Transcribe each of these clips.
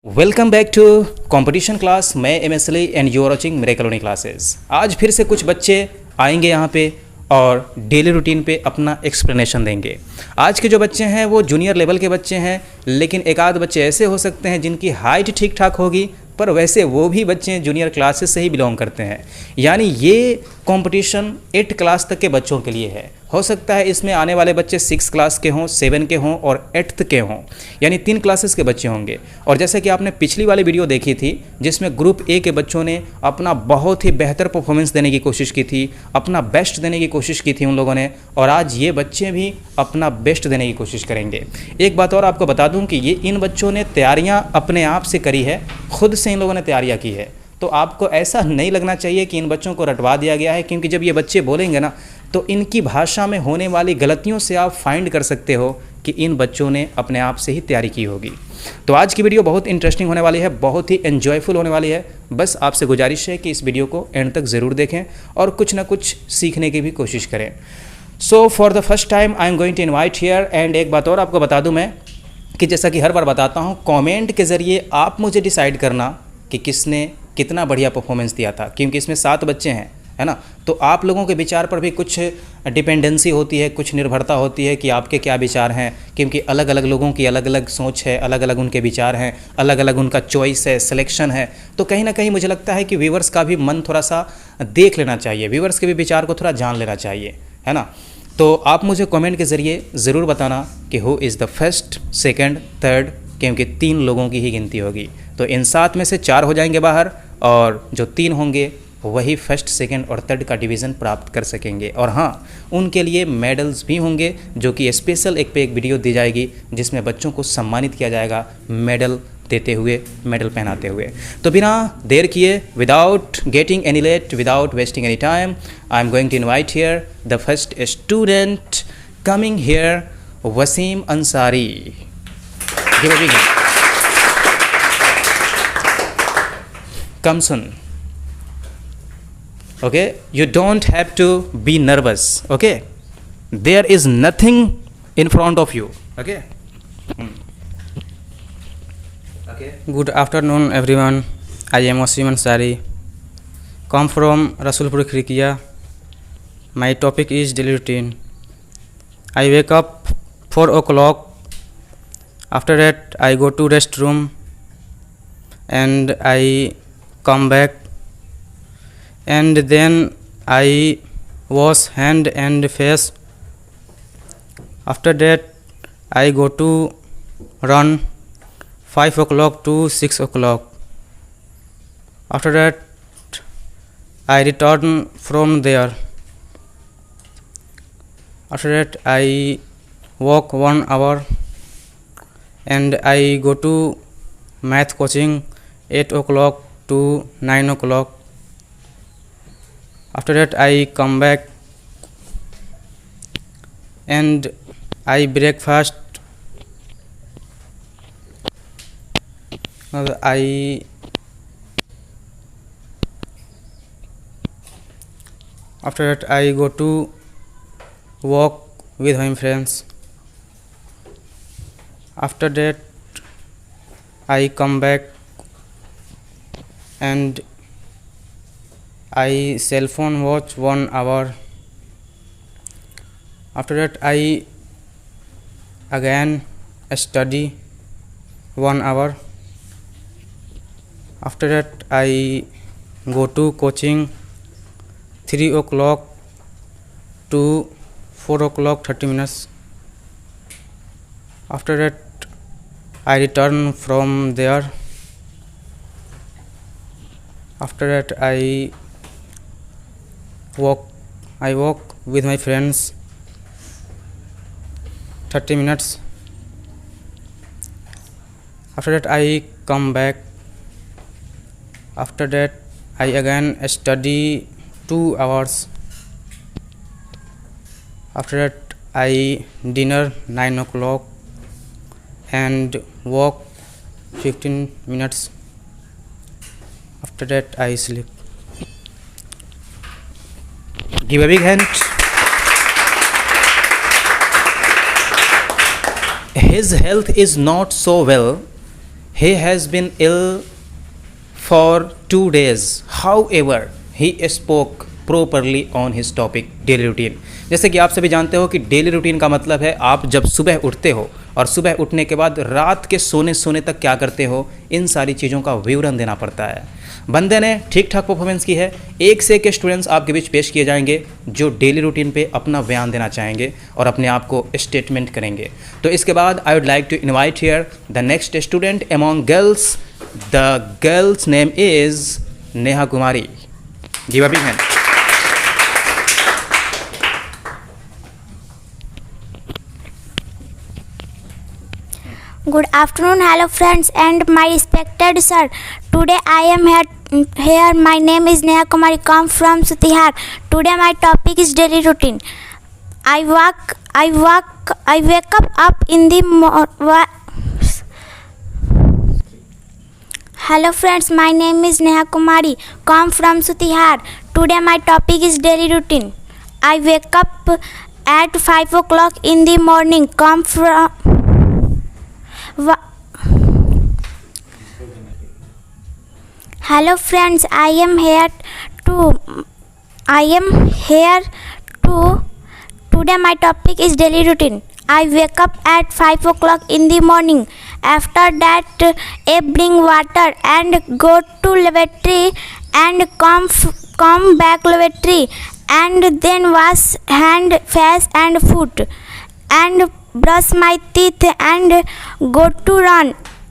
Welcome back to competition class. मैं M S Ali and you are watching मेरे colony classes. आज फिर से कुछ बच्चे आएंगे यहाँ पे और डेली रूटीन पे अपना एक्सप्लेनेशन देंगे। आज के जो बच्चे हैं वो जूनियर लेवल के बच्चे हैं, लेकिन एक आध बच्चे ऐसे हो सकते हैं जिनकी हाइट ठीक ठाक होगी, पर वैसे वो भी बच्चे जूनियर क्लासेस से ही बिलोंग करते हैं। यानी ये कंपटीशन 8 क्लास तक के बच्चों के लिए है। हो सकता है इसमें आने वाले बच्चे 6 क्लास के हों, 7 के हों और 8th के हों, यानी 3 क्लासेस के बच्चे होंगे। और जैसे कि आपने पिछली वाली वीडियो देखी थी जिसमें ग्रुप ए के बच्चों ने अपना बहुत ही बेहतर परफॉर्मेंस देने की कोशिश की थी, अपना बेस्ट देने की कोशिश की थी उन लोगों ने, और आज ये बच्चे भी अपना बेस्ट देने की कोशिश करेंगे। एक बात और आपको बता दूं कि ये इन बच्चों ने तैयारियां अपने आप से करी है, खुद से इन लोगों ने तैयारियां की है। तो आपको ऐसा नहीं लगना चाहिए कि इन बच्चों को रटवा दिया गया है, क्योंकि जब ये बच्चे बोलेंगे ना तो इनकी भाषा में होने वाली गलतियों से आप फाइंड कर सकते हो कि इन बच्चों ने अपने आप से ही तैयारी की होगी। तो आज की वीडियो बहुत इंटरेस्टिंग होने वाली है, बहुत ही एन्जॉयफुल होने वाली है। बस आपसे गुजारिश है कि इस वीडियो को एंड तक ज़रूर देखें और कुछ ना कुछ सीखने की भी कोशिश करें। So for the first time I am going to invite here. एंड एक बात और आपको बता दूं मैं कि जैसा कि हर बार बताता हूं, कमेंट के ज़रिए आप मुझे डिसाइड करना कि किसने कितना बढ़िया परफॉर्मेंस दिया था, क्योंकि इसमें 7 बच्चे हैं, है ना। तो आप लोगों के विचार पर भी कुछ डिपेंडेंसी होती है, कुछ निर्भरता होती है कि आपके क्या विचार हैं, क्योंकि अलग अलग लोगों की अलग अलग सोच है, अलग अलग उनके विचार हैं, अलग अलग उनका चॉइस है, सिलेक्शन है। तो कहीं ना कहीं मुझे लगता है कि व्यूवर्स का भी मन थोड़ा सा देख लेना चाहिए, व्यूवर्स के भी विचार को थोड़ा जान लेना चाहिए, है ना। तो आप मुझे कमेंट के ज़रिए ज़रूर बताना कि who is the first, second, third, क्योंकि 3 लोगों की ही गिनती होगी। तो इन 7 में से 4 हो जाएंगे बाहर, और जो 3 होंगे वही फर्स्ट, सेकंड और थर्ड का डिवीज़न प्राप्त कर सकेंगे। और हाँ, उनके लिए मेडल्स भी होंगे, जो कि स्पेशल एक पे एक वीडियो दी जाएगी जिसमें बच्चों को सम्मानित किया जाएगा मेडल देते हुए, मेडल पहनाते हुए। तो बिना देर किए, without getting any late, without wasting any time, I am going to invite here the first student coming here, Wasim Ansari. Give a big hand. Come soon. Okay, you don't have to be nervous. Okay, there is nothing in front of you. Okay. Okay. Good afternoon, everyone. I am Wasim Ansari. Come from Rasulpur Khirikia. My topic is daily routine. I wake up 4 o'clock. After that, I go to restroom and I come back, and then I wash hand and face. After that, I go to run 5 o'clock to 6 o'clock. After that, I return from there. After that, I walk 1 hour and I go to math coaching 8 o'clock to 9 o'clock. After that, I come back and I breakfast. After that, I go to walk with my friends. After that, I come back and I cell phone watch 1 hour. After that, I again study 1 hour. After that, I go to coaching 3 o'clock to 4 o'clock 30 minutes. After that, I return from there. After that, I walk with my friends 30 minutes. After that, I come back. After that, I again study 2 hours. After that, I dinner 9 o'clock and walk 15 minutes. After that, I sleep. Give a big hand. His health is not so well. He has been ill for 2 days. However, he spoke properly on his topic daily routine. जैसे कि आप सभी जानते हो कि daily routine का मतलब है आप जब सुबह उठते हो और सुबह उठने के बाद रात के सोने तक क्या करते हो, इन सारी चीज़ों का विवरण देना पड़ता है। बंदे ने ठीक ठाक परफॉर्मेंस की है। एक से एक स्टूडेंट्स आपके बीच पेश किए जाएंगे जो डेली रूटीन पे अपना बयान देना चाहेंगे और अपने आप को स्टेटमेंट करेंगे। तो इसके बाद I would like to invite here the next student among girls. The girl's name is Neha Kumari. Give a big hand. Good afternoon, hello friends and my respected sir. Today I am here. My name is Neha Kumari, come from Sutihar. Today my topic is daily routine. I wake up in the Hello friends, my name is Neha Kumari, come from Sutihar. Today my topic is daily routine. I wake up at 5 o'clock in the morning, come from Hello friends, I am here to today my topic is daily routine. I wake up at 5 o'clock in the morning. After that, I bring water and go to lavatory and come back lavatory and then wash hand, face and foot and brush my teeth and go to run.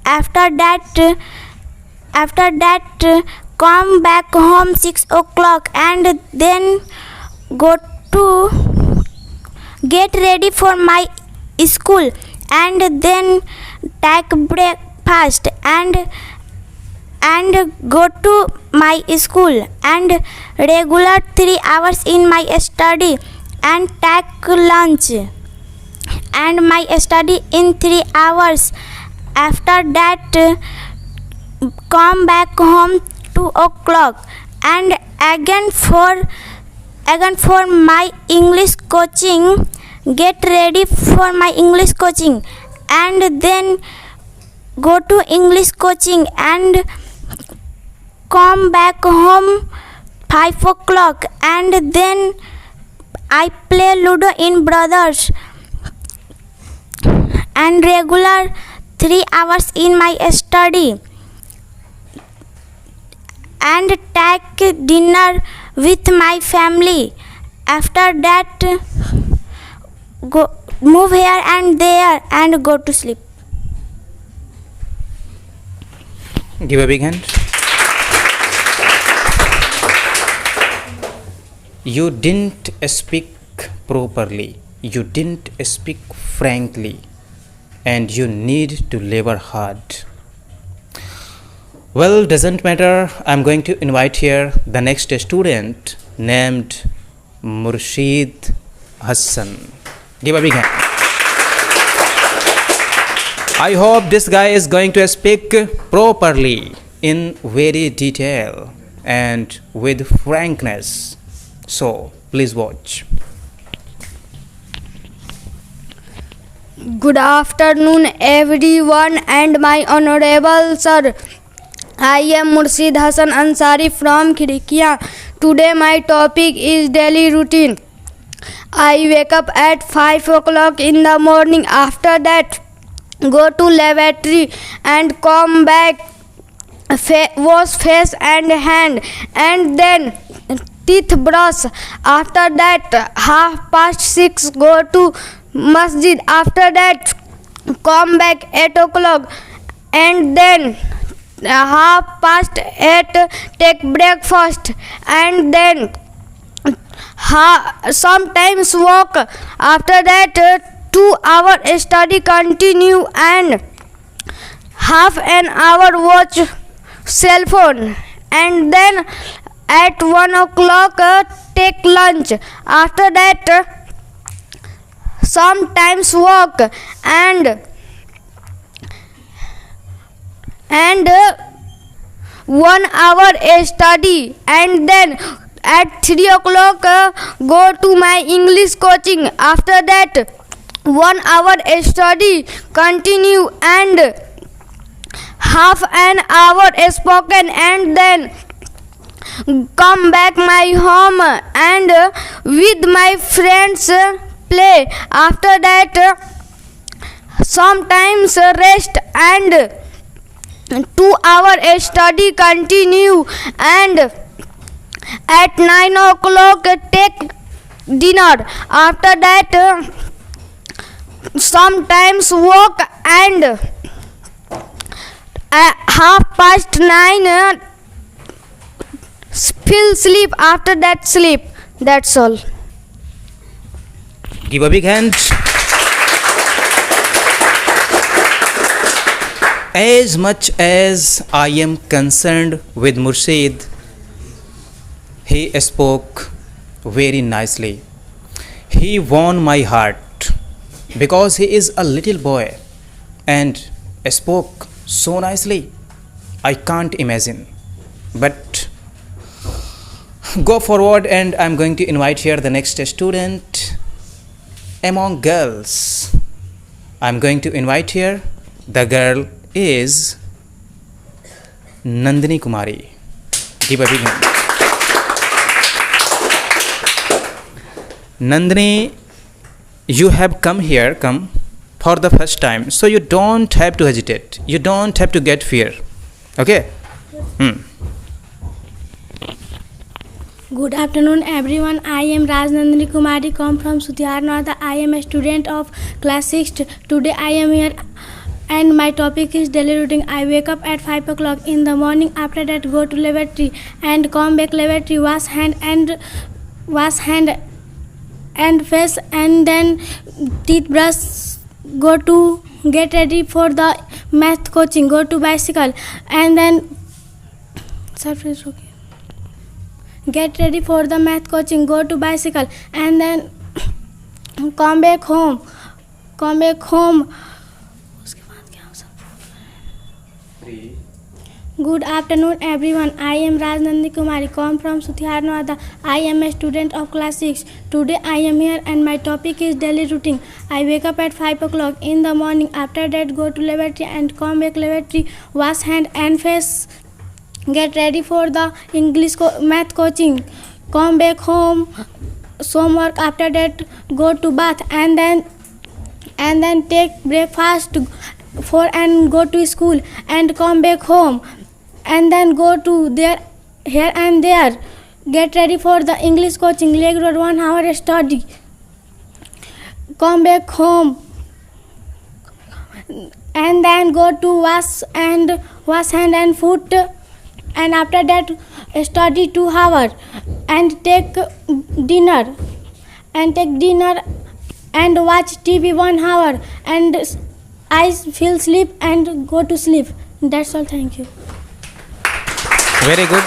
After that come back home 6 o'clock and then go to get ready for my school and then take breakfast and go to my school and regular 3 hours in my study and take lunch and my study in 3 hours. After that come back home 2 o'clock and again for my English coaching, get ready for my English coaching and then go to English coaching and come back home 5 o'clock and then I play Ludo in brothers and regular 3 hours in my study and take dinner with my family. After that go move here and there and go to sleep. Give a big hand. You didn't speak properly, you didn't speak frankly, and you need to labor hard. Well, doesn't matter. I'm going to invite here the next student named Murshid Hassan. Give a big hand. I hope this guy is going to speak properly in very detail and with frankness. So, please watch. Good afternoon everyone and my honorable sir. I am Murshid Hassan Ansari from Khirikia. Today my topic is daily routine. I wake up at 5 o'clock in the morning. After that go to lavatory and come back, wash face and hand and then teeth brush. After that 6:30 go to masjid. After that come back 8 o'clock and then 8:30 take breakfast and then sometimes walk. After that 2 hour study continue and half an hour watch cell phone and then at 1 o'clock take lunch. After that sometimes walk and 1 hour study and then at 3 o'clock go to my English coaching. After that 1 hour study continue and half an hour spoken, and then come back my home and with my friends play. After that sometimes rest and 2 hour study continue, and at 9 o'clock take dinner. After that sometimes walk, and at 9:30 feel sleep. After that sleep. That's all. Give a big hand. As much as I am concerned with Murshid, he spoke very nicely. He won my heart because he is a little boy and spoke so nicely. I can't imagine. But go forward, and I'm going to invite here the next student among girls. I'm going to invite here, the girl is Nandini Kumari. Give a big hand. Nandini, you have come for the first time, so you don't have to hesitate. You don't have to get fear. Okay? Good afternoon, everyone. I am Rajnandini Kumari, come from Sutiarnada. I am a student of class 6th. Today I am here and my topic is daily routine. I wake up at 5 o'clock in the morning. After that go to lavatory and come back lavatory, wash hand and face, and then teeth brush, go to get ready for the math coaching, go to bicycle, and then get ready for the math coaching, go to bicycle, and then come back home. Good afternoon, everyone. I am Rajnandini Kumari, come from Sutiarnada. I am a student of class 6. Today I am here and my topic is daily routine. I wake up at 5 o'clock in the morning. After that go to lavatory and come back lavatory, wash hand and face, get ready for the math coaching, come back home, some work. After that go to bath and then take breakfast and go to school and come back home, and then go to here and there, get ready for the English coaching, regular 1 hour study, come back home, and then go to wash hand and foot, and after that study 2 hours and take dinner and watch TV 1 hour, and I feel sleep and go to sleep. That's all. Thank you. Very good.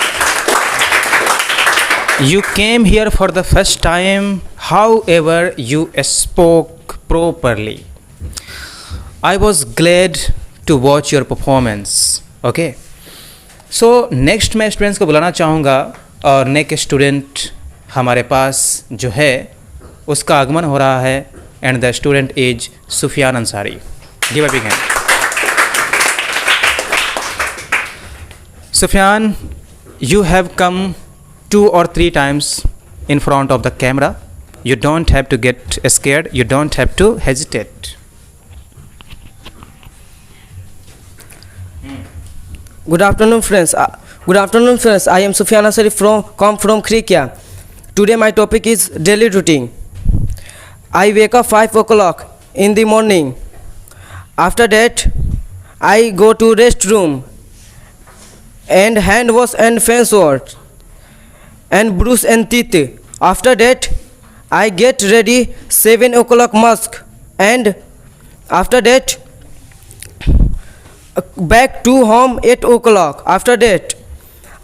You came here for the first time, however, you spoke properly. I was glad to watch your performance. Okay. So next मैं students को बुलाना चाहूँगा, और next student हमारे पास जो है उसका आगमन हो रहा है, and the student is Sufyan Ansari. Give a big hand. Sufyan, you have come 2 or 3 times in front of the camera. You don't have to get scared. You don't have to hesitate. Good afternoon, friends. I am Sufyan Ansari come from Khirikia. Today my topic is daily routine. I wake up 5 o'clock in the morning. After that, I go to restroom and hand wash and face wash and brush and teeth. After that, I get ready 7 o'clock mosque, and after that back to home 8 o'clock. After that,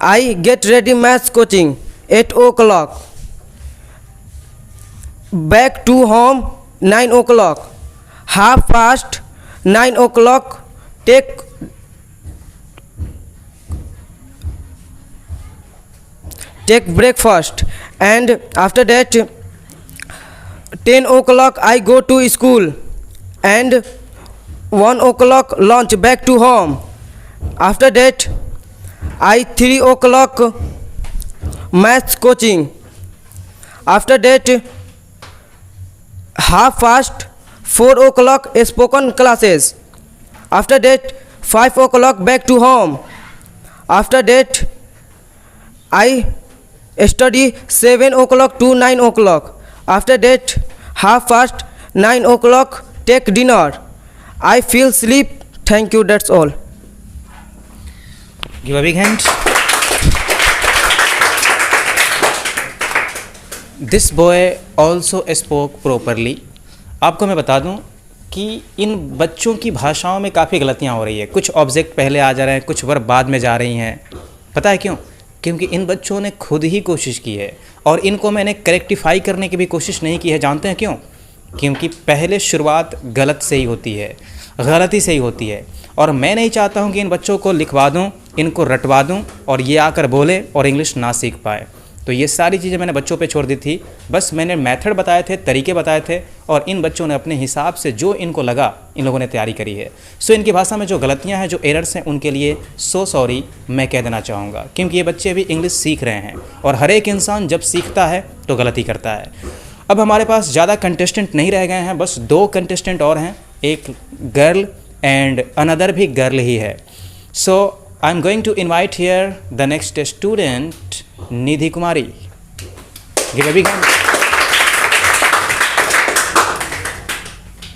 I get ready maths coaching 8 o'clock. Back to home 9 o'clock. 9:30 o'clock take breakfast, and after that 10 o'clock I go to school, and 1 o'clock lunch, back to home, After that, I 3 o'clock maths coaching. After that, half past 4 o'clock spoken classes. After that, 5 o'clock back to home. After that, I study 7 o'clock to 9 o'clock. After that, half past 9 o'clock take dinner. I feel sleep. Thank you. That's all. Give a big hand. This boy also spoke properly. आपको मैं बता दूं कि इन बच्चों की भाषाओं में काफ़ी गलतियां हो रही है। कुछ ऑब्जेक्ट पहले आ जा रहे हैं, कुछ वर्ब बाद में जा रही हैं। पता है क्यों? क्योंकि इन बच्चों ने खुद ही कोशिश की है और इनको मैंने करेक्टिफाई करने की भी कोशिश नहीं की है। जानते हैं क्यों? क्योंकि पहले शुरुआत गलत से ही होती है, गलती से ही होती है। और मैं नहीं चाहता हूं कि इन बच्चों को लिखवा दूं, इनको रटवा दूं और ये आकर बोले और इंग्लिश ना सीख पाए। तो ये सारी चीज़ें मैंने बच्चों पे छोड़ दी थी। बस मैंने मेथड बताए थे, तरीके बताए थे और इन बच्चों ने अपने हिसाब से जो इनको लगा इन लोगों ने तैयारी करी है। सो इनकी भाषा में जो गलतियां हैं, जो एरर्स हैं, उनके लिए सॉरी मैं कह देना चाहूँगा, क्योंकि ये बच्चे अभी इंग्लिश सीख रहे हैं और हर एक इंसान जब सीखता है तो गलती करता है। अब हमारे पास ज़्यादा कंटेस्टेंट नहीं रह गए हैं, बस 2 कंटेस्टेंट और हैं, एक गर्ल एंड अनदर भी गर्ल ही है। So I am going to invite here the next student Nidhi Kumari. Give a big hand.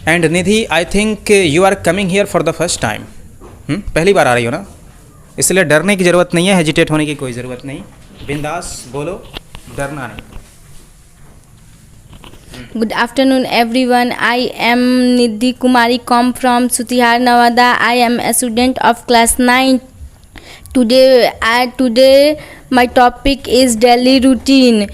And Nidhi, I think you are coming here for the first time. पहली बार आ रही हो ना, इसलिए डरने की ज़रूरत नहीं है, हेजिटेट होने की कोई ज़रूरत नहीं। बिंदास बोलो, डरना नहीं। Good afternoon, everyone. I am Nidhi Kumari, come from Sutihar, Nawada. I am a student of class 9. Today my topic is daily routine.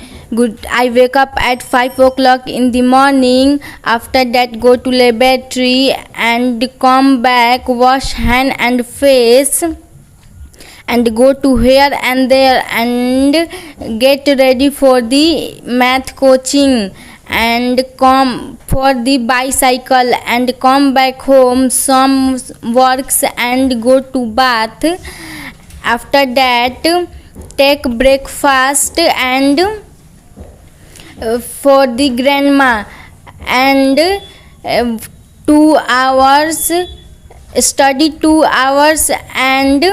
I wake up at 5 o'clock in the morning. After that, go to laboratory and come back, wash hand and face, and go to here and there and get ready for the math coaching and come for the bicycle and come back home, some works and go to bath. After that, take breakfast and for the grandma and 2 hours study, 2 hours and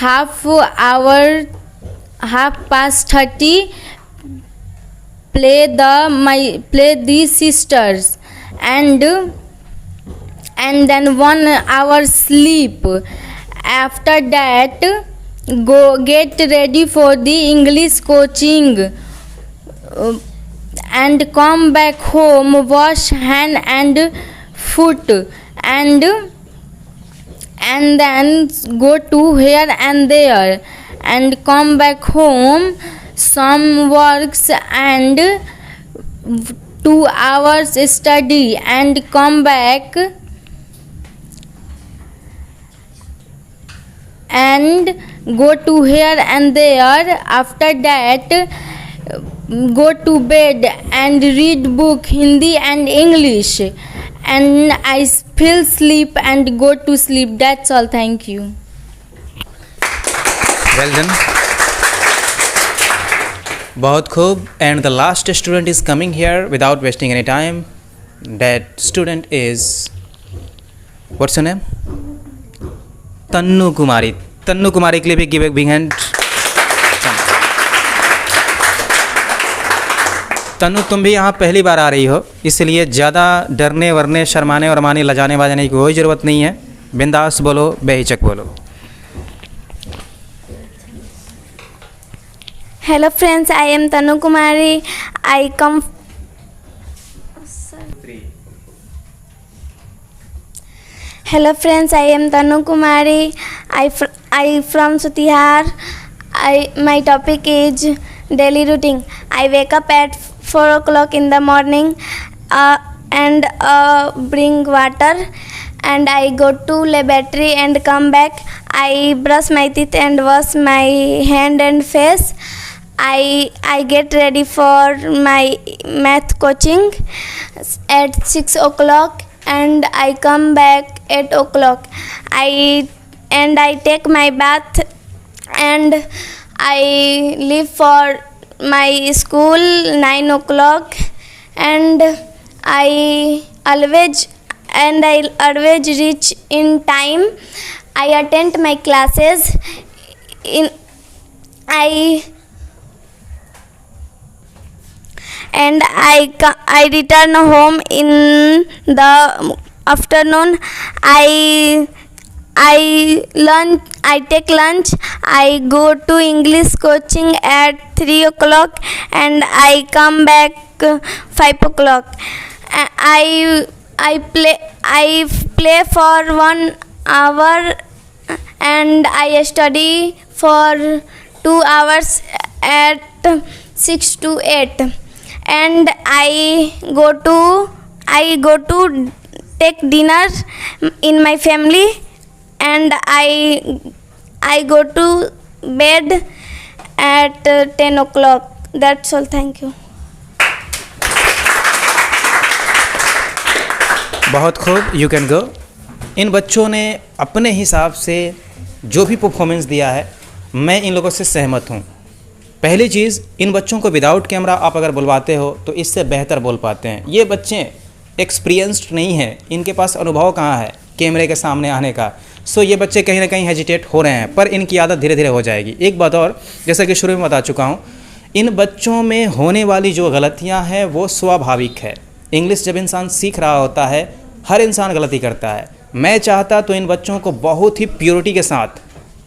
half hour, 30 play the sisters and then 1 hour sleep. After that, go get ready for the English coaching and come back home, wash hand and foot and then go to here and there and come back home, some works and 2 hours study and come back and go to here and there. After that, go to bed and read book Hindi and English, and I feel sleep and go to sleep. That's all. Thank you. Well done. बहुत खूब. And the last student is coming here without wasting any time. That student is, what's your name? Tannu कुमारी. तन्नू कुमारी के लिए भी give a big hand. Tannu, तुम भी यहाँ पहली बार आ रही हो, इसलिए ज़्यादा डरने वरने शर्माने और माने लजाने वाजाने की कोई ज़रूरत नहीं है. बिंदास बोलो, बेहिचक बोलो. Hello friends, I am Tanu Kumari. Hello friends, I am Tanu Kumari. I from Sutihar. My topic is daily routine. I wake up at 4 o'clock in the morning and bring water, and I go to laboratory and come back. I brush my teeth and wash my hand and face. I get ready for my math coaching at 6 o'clock and I come back 8 o'clock. I take my bath and I leave for my school 9 o'clock and I always reach in time. I attend my classes I return home in the afternoon. I take lunch. I go to English coaching at 3 o'clock and I come back 5 o'clock. I play for 1 hour and I study for 2 hours at 6 to 8 and I go to take dinner in my family and I go to bed at 10 o'clock. That's all. Thank you. बहुत खूब, you can go. इन बच्चों ने अपने हिसाब से जो भी performance दिया है मैं इन लोगों से सहमत हूँ। पहली चीज़, इन बच्चों को विदाउट कैमरा आप अगर बुलवाते हो तो इससे बेहतर बोल पाते हैं। ये बच्चे एक्सपीरियंस्ड नहीं हैं, इनके पास अनुभव कहाँ है कैमरे के सामने आने का। सो ये बच्चे कहीं ना कहीं हेजिटेट हो रहे हैं, पर इनकी आदत धीरे धीरे हो जाएगी। एक बात और, जैसा कि शुरू में बता चुका हूँ, इन बच्चों में होने वाली जो गलतियाँ हैं वो स्वाभाविक है। इंग्लिश जब इंसान सीख रहा होता है, हर इंसान गलती करता है। मैं चाहता तो इन बच्चों को बहुत ही प्योरिटी के साथ,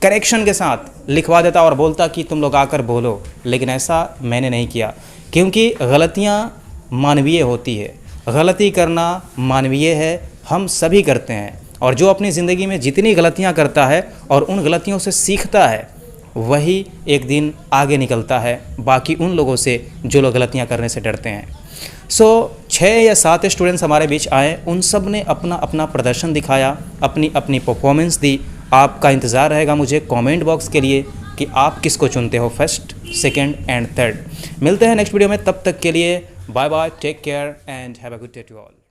करेक्शन के साथ लिखवा देता और बोलता कि तुम लोग आकर बोलो, लेकिन ऐसा मैंने नहीं किया, क्योंकि गलतियाँ मानवीय होती है। गलती करना मानवीय है, हम सभी करते हैं। और जो अपनी ज़िंदगी में जितनी गलतियाँ करता है और उन गलतियों से सीखता है, वही एक दिन आगे निकलता है बाकी उन लोगों से जो लोग गलतियाँ करने से डरते हैं। 6 या 7 स्टूडेंट्स हमारे बीच आए, उन सब ने अपना अपना प्रदर्शन दिखाया, अपनी अपनी परफॉर्मेंस दी। आपका इंतज़ार रहेगा मुझे कमेंट बॉक्स के लिए कि आप किसको चुनते हो, फर्स्ट, सेकंड एंड थर्ड। मिलते हैं नेक्स्ट वीडियो में, तब तक के लिए bye bye, take care and have a good day to all.